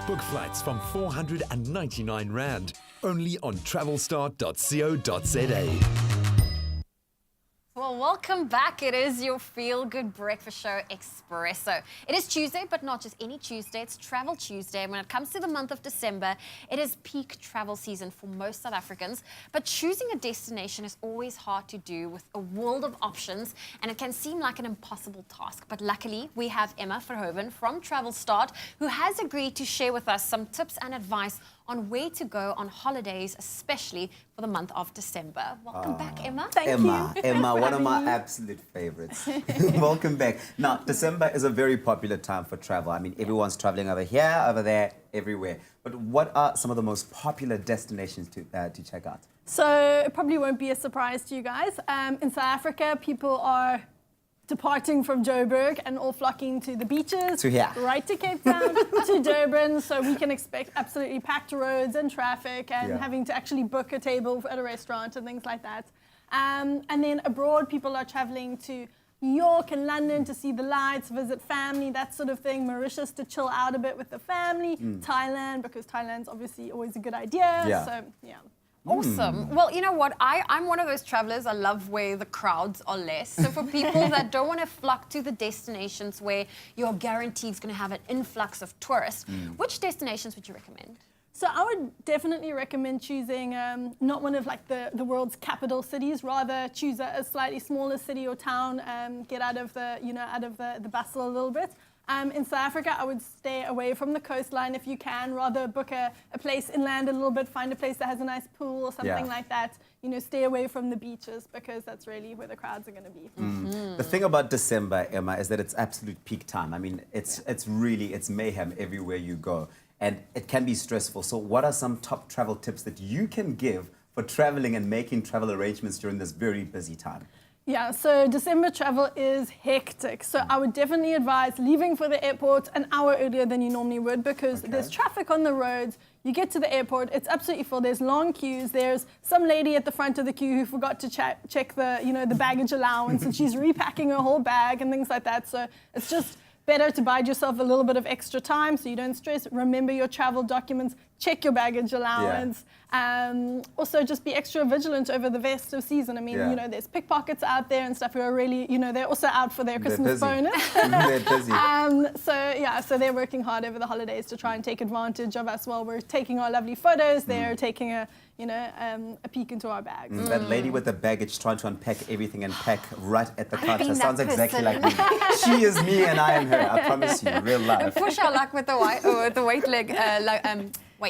Book flights from 499 Rand, only on travelstart.co.za. Well, welcome back. It is your feel-good breakfast show, Espresso. It is Tuesday, but not just any Tuesday. It's Travel Tuesday. And when it comes to the month of December, it is peak travel season for most South Africans. But choosing a destination is always hard to do with a world of options, and it can seem like an impossible task. But luckily, we have Emma Verhoeven from Travelstart, who has agreed to share with us some tips and advice on where to go on holidays, especially for the month of December. Welcome back, Emma. Thank you. Emma, one of my absolute favorites. Welcome back. Now, December is a very popular time for travel. I mean, everyone's traveling over here, over there, everywhere. But what are some of the most popular destinations to check out? So it probably won't be a surprise to you guys. In South Africa, people are departing from Joburg and all flocking to the beaches, to here, right to Cape Town, to Durban, so we can expect absolutely packed roads and traffic and having to actually book a table at a restaurant and things like that. And then abroad, people are traveling to New York and London to see the lights, visit family, that sort of thing. Mauritius to chill out a bit with the family. Thailand, because Thailand's obviously always a good idea. So, yeah. Awesome. Well, you know what? I'm one of those travelers. I love where the crowds are less. So for people that don't want to flock to the destinations where you're guaranteed is going to have an influx of tourists, which destinations would you recommend? So I would definitely recommend choosing not one of like the world's capital cities. Rather choose a slightly smaller city or town. Get out of the the bustle a little bit. In South Africa, I would stay away from the coastline if you can. Rather book a place inland a little bit, find a place that has a nice pool or something like that. You know, stay away from the beaches because that's really where the crowds are going to be. The thing about December, Emma, is that it's absolute peak time. I mean, it's mayhem everywhere you go, and it can be stressful. So what are some top travel tips that you can give for traveling and making travel arrangements during this very busy time? Yeah, so December travel is hectic. So I would definitely advise leaving for the airport an hour earlier than you normally would because there's traffic on the roads. You get to the airport, it's absolutely full. There's long queues. There's some lady at the front of the queue who forgot to check the, the baggage allowance and she's repacking her whole bag and things like that. So it's just better to buy yourself a little bit of extra time so you don't stress. Remember your travel documents, check your baggage allowance. Also just be extra vigilant over the festive season. I mean, there's pickpockets out there and stuff who are really, they're also out for their Christmas bonus. They're busy. So they're working hard over the holidays to try and take advantage of us while we're taking our lovely photos. They're taking a peek into our bags. That lady with the baggage trying to unpack everything and pack right at the counter sounds exactly like me. She is me and I am her. I promise you, real life. Push our luck with the weight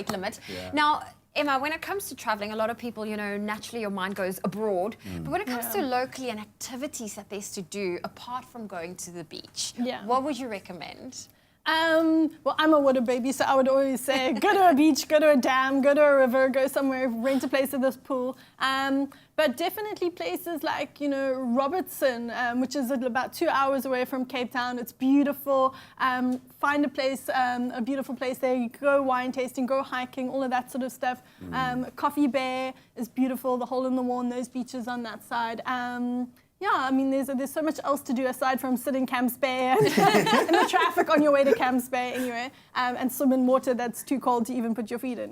limit. Now, Emma, when it comes to traveling, a lot of people, naturally your mind goes abroad. But when it comes to locally and activities that there's to do apart from going to the beach, what would you recommend? Well, I'm a water baby, so I would always say go to a beach, go to a dam, go to a river, go somewhere, rent a place with this pool. But definitely places like, Robertson, which is about 2 hours away from Cape Town. It's beautiful. Find a place, a beautiful place there. You go wine tasting, go hiking, all of that sort of stuff. Coffee Bay is beautiful. The hole in the wall and those beaches on that side. I mean, there's so much else to do aside from sit in Camps Bay and the traffic on your way to Camps Bay anyway, and swim in water that's too cold to even put your feet in.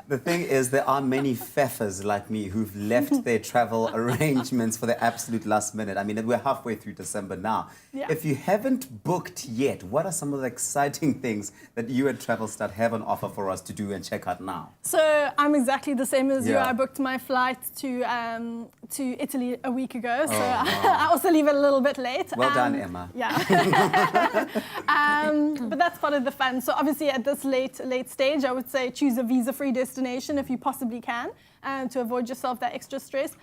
The thing is, there are many feffers like me who've left their travel arrangements for the absolute last minute. I mean, we're halfway through December now. If you haven't booked yet, what are some of the exciting things that you at Travelstart have on offer for us to do and check out now? So I'm exactly the same as you. I booked my flight to Italy a week ago. So I also leave it a little bit late. Well done, Emma. But that's part of the fun. So obviously at this late stage, I would say choose a visa-free destination if you possibly can to avoid yourself that extra stress.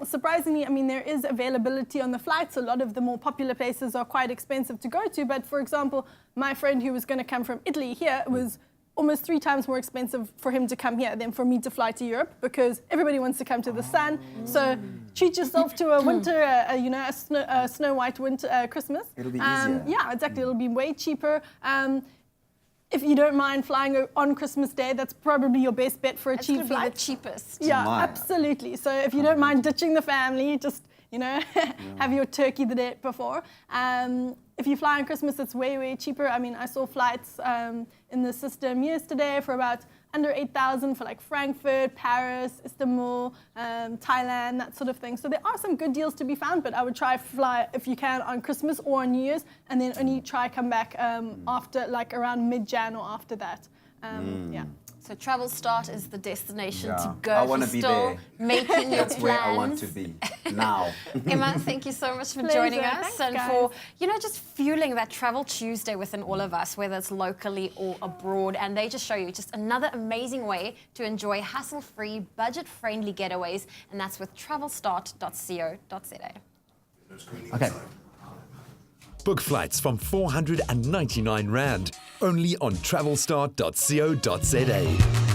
Surprisingly, I mean, there is availability on the flights. A lot of the more popular places are quite expensive to go to. But for example, my friend who was going to come from Italy here was almost 3 times more expensive for him to come here than for me to fly to Europe because everybody wants to come to the sun. So treat yourself to a winter, a snow white winter Christmas. It'll be easier. Yeah, exactly. It'll be way cheaper. If you don't mind flying on Christmas Day, that's probably your best bet for a cheap flight. It's the cheapest. Yeah, absolutely. So if you don't mind ditching the family, just you know, have your turkey the day before. If you fly on Christmas, it's way, way cheaper. I mean, I saw flights in the system yesterday for about under 8,000 for like Frankfurt, Paris, Istanbul, Thailand, that sort of thing. So there are some good deals to be found, but I would try fly if you can on Christmas or on New Year's, and then only try come back after like around mid-Jan or after that. Yeah. So Travelstart is the destination Yeah. to go. I if wanna you're be still there. making your That's plans. where I want to be now. Emma, thank you so much for Pleasure. joining us Thanks, and guys. for, you know, just fueling that Travel Tuesday within all of us, whether it's locally or abroad. And they just show you just another amazing way to enjoy hassle-free, budget-friendly getaways, and that's with travelstart.co.za. Okay. Book flights from 499 Rand, only on travelstart.co.za.